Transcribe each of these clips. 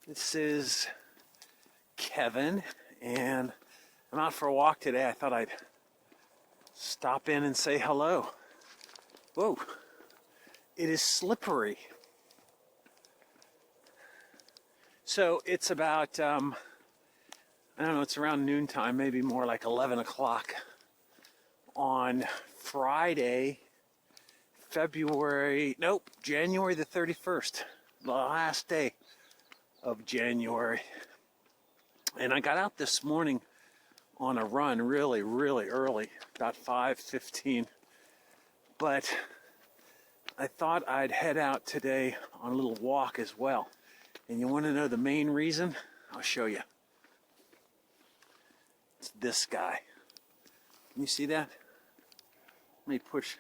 This is Kevin, and I'm out for a walk today. I thought I'd stop in and say hello. Whoa, it is slippery. So it's about, I don't know, it's around noontime, maybe more like 11 o'clock on Friday, January the 31st, the last day of January. And I got out this morning on a run really early, about 5:15. But I thought I'd head out today on a little walk as well. And you want to know the main reason? I'll show you. It's this guy. Can you see that? Let me push.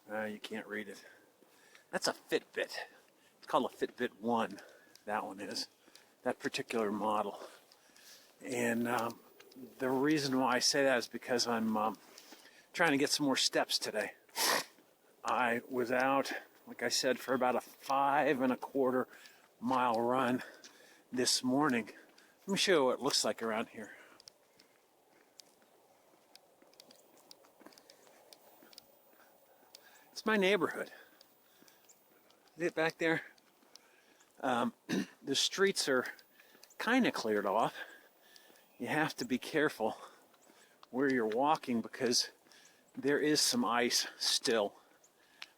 You can't read it. That's a Fitbit. It's called a Fitbit 1. That one is. That particular model. And the reason why I say that is because I'm trying to get some more steps today. I was out, like I said, for about a 5.25 mile run this morning. Let me show you what it looks like around here. It's my neighborhood. See it back there? The streets are kind of cleared off. You have to be careful where you're walking because there is some ice still.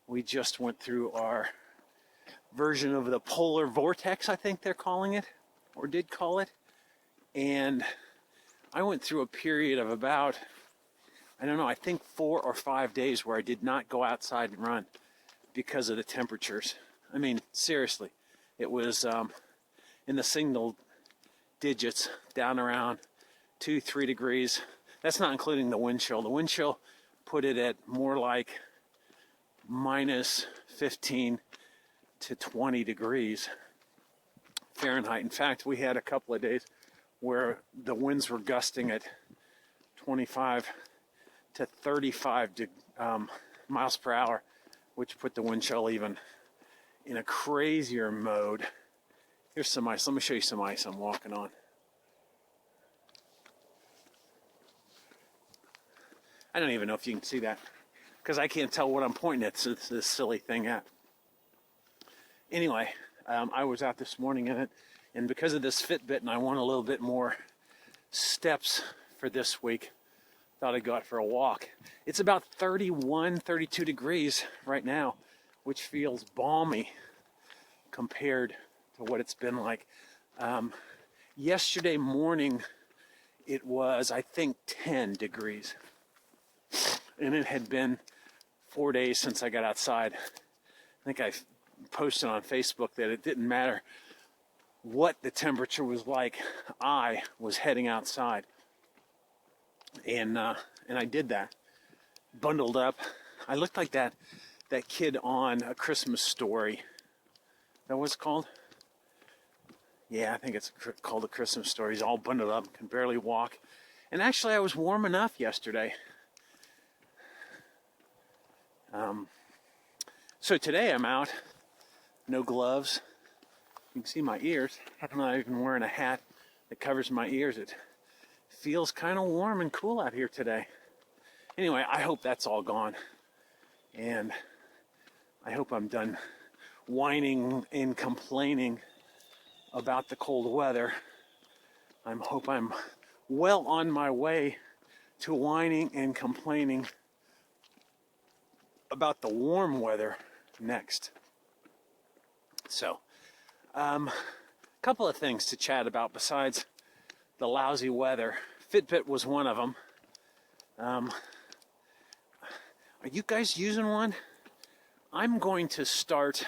We just went through our version of the polar vortex, I think they're calling it, or did call it. And I went through a period of about, I think 4 or 5 days where I did not go outside and run because of the temperatures. I mean, seriously, it was in the single digits, down around 2-3 degrees. That's not including the wind chill. The wind chill put it at more like minus 15 to 20 degrees Fahrenheit. In fact, we had a couple of days where the winds were gusting at 25 to 35 miles per hour, which put the wind chill even in a crazier mode. Here's some ice. Let me show you some ice I'm walking on. I don't even know if you can see that because I can't tell what I'm pointing at this silly thing at. Anyway, I was out this morning in it, and because of this Fitbit and I want a little bit more steps for this week, thought I'd go out for a walk. It's about 31, 32 degrees right now, which feels balmy compared to what it's been like. Yesterday morning, it was, I think, 10 degrees. And it had been 4 days since I got outside. I think I posted on Facebook that it didn't matter what the temperature was like. I was heading outside. And I did that. Bundled up. I looked like that kid on A Christmas Story. Is that what it's called? Yeah, I think it's called A Christmas Story. He's all bundled up, can barely walk. And actually, I was warm enough yesterday. So today I'm out, no gloves. You can see my ears. I'm not even wearing a hat that covers my ears. It feels kind of warm and cool out here today. Anyway, I hope that's all gone. And I hope I'm done whining and complaining about the cold weather. I hope I'm well on my way to whining and complaining about the warm weather next. So, a couple of things to chat about besides the lousy weather. Fitbit was one of them. Are you guys using one? I'm going to start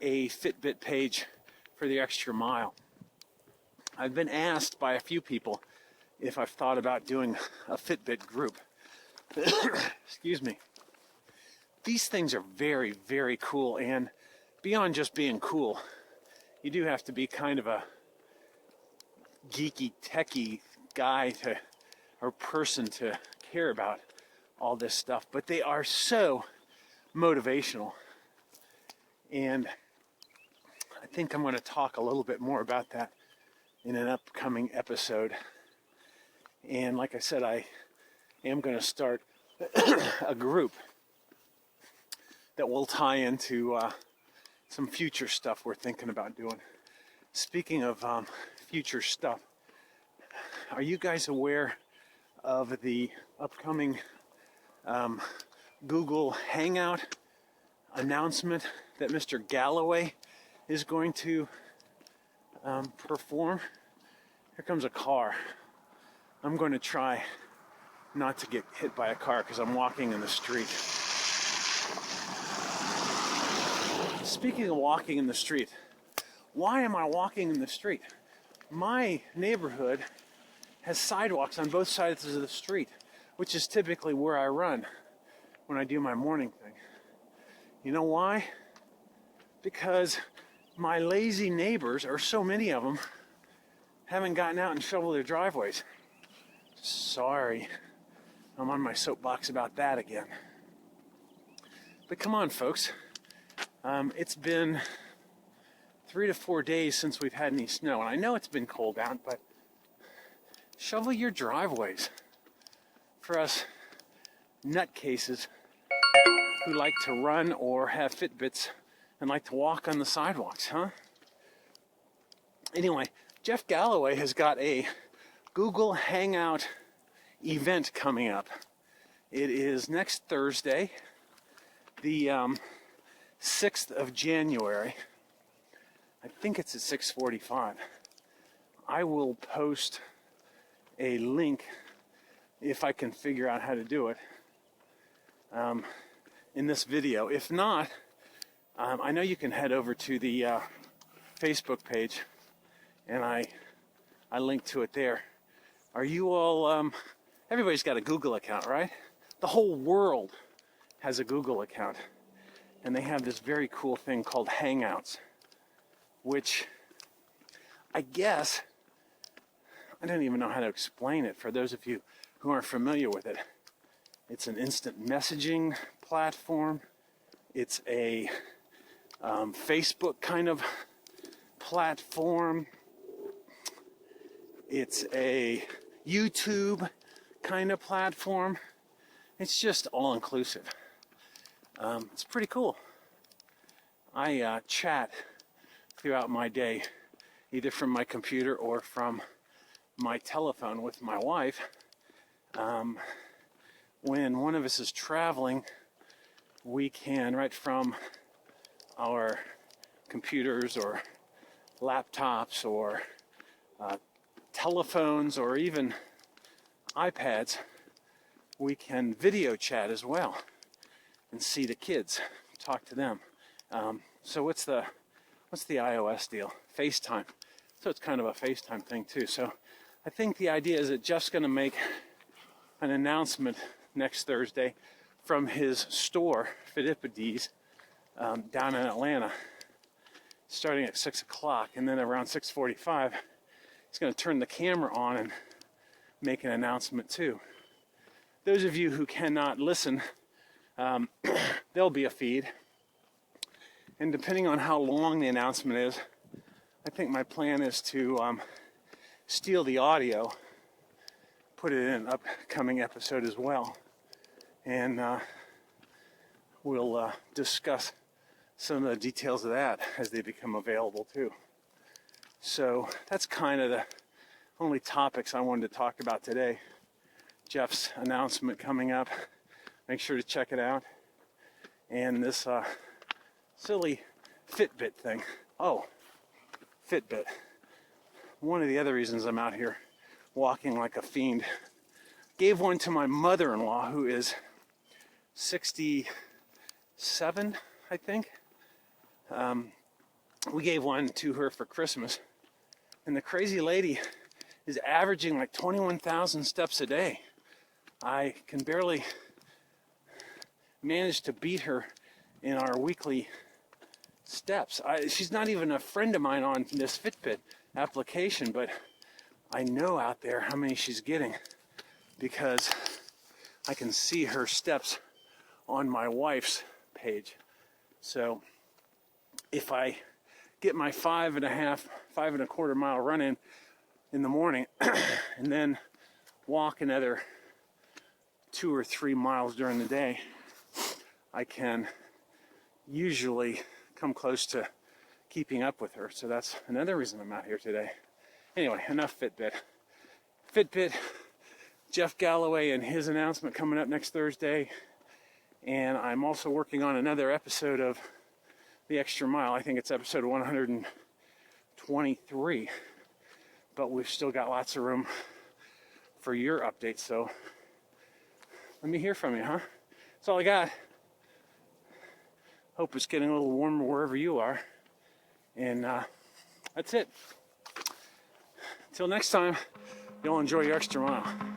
a Fitbit page for the extra mile. I've been asked by a few people if I've thought about doing a Fitbit group. Excuse me. These things are very, very cool, and beyond just being cool, you do have to be kind of a geeky, techie guy or person to care about all this stuff. But they are so motivational. And I think I'm going to talk a little bit more about that in an upcoming episode. And like I said, I am going to start a group that will tie into some future stuff we're thinking about doing. Speaking of future stuff, are you guys aware of the upcoming Google Hangout announcement that Mr. Galloway is going to perform? Here comes a car. I'm going to try not to get hit by a car because I'm walking in the street. Speaking of walking in the street, why am I walking in the street? My neighborhood has sidewalks on both sides of the street, which is typically where I run when I do my morning thing. You know why? Because my lazy neighbors, or so many of them, haven't gotten out and shoveled their driveways. Sorry, I'm on my soapbox about that again. But come on, folks. It's been 3 to 4 days since we've had any snow, and I know it's been cold out, but shovel your driveways. For us nutcases who like to run or have Fitbits and like to walk on the sidewalks, huh? Anyway, Jeff Galloway has got a Google Hangout event coming up. It is next Thursday, the 6th of January. I think it's at 6:45. I will post a link if I can figure out how to do it in this video. If not, I know you can head over to the Facebook page, and I link to it there. Are you all, everybody's got a Google account, right? The whole world has a Google account, and they have this very cool thing called Hangouts, which I guess, I don't even know how to explain it for those of you who aren't familiar with it. It's an instant messaging platform. It's a Facebook kind of platform. It's a YouTube kind of platform. It's just all-inclusive. It's pretty cool. I chat throughout my day, either from my computer or from my telephone with my wife. When one of us is traveling, we can, right from our computers or laptops or telephones or even iPads, we can video chat as well and see the kids, talk to them. So what's the iOS deal? FaceTime. So it's kind of a FaceTime thing too. So I think the idea is that Jeff's going to make an announcement next Thursday from his store, Fitipedi's, down in Atlanta, starting at 6 o'clock, and then around 6:45, he's going to turn the camera on and make an announcement too. Those of you who cannot listen, there'll be a feed, and depending on how long the announcement is, I think my plan is to steal the audio, put it in an upcoming episode as well, and we'll discuss some of the details of that as they become available too. So that's kind of the only topics I wanted to talk about today. Jeff's announcement coming up. Make sure to check it out. And this silly Fitbit thing. Oh, Fitbit. One of the other reasons I'm out here walking like a fiend. Gave one to my mother-in-law, who is 67, I think. We gave one to her for Christmas. And the crazy lady is averaging like 21,000 steps a day. I can barely manage to beat her in our weekly steps. She's not even a friend of mine on this Fitbit application, but I know out there how many she's getting because I can see her steps on my wife's page. So if I get my 5.25 mile run in the morning, and then walk another 2 or 3 miles during the day, I can usually come close to keeping up with her. So that's another reason I'm out here today. Anyway, enough Fitbit, Jeff Galloway and his announcement coming up next Thursday. And I'm also working on another episode of The Extra Mile. I think it's episode 123. But we've still got lots of room for your updates. So let me hear from you, huh? That's all I got. Hope it's getting a little warmer wherever you are. And that's it. Until next time, you'll enjoy your extra mile.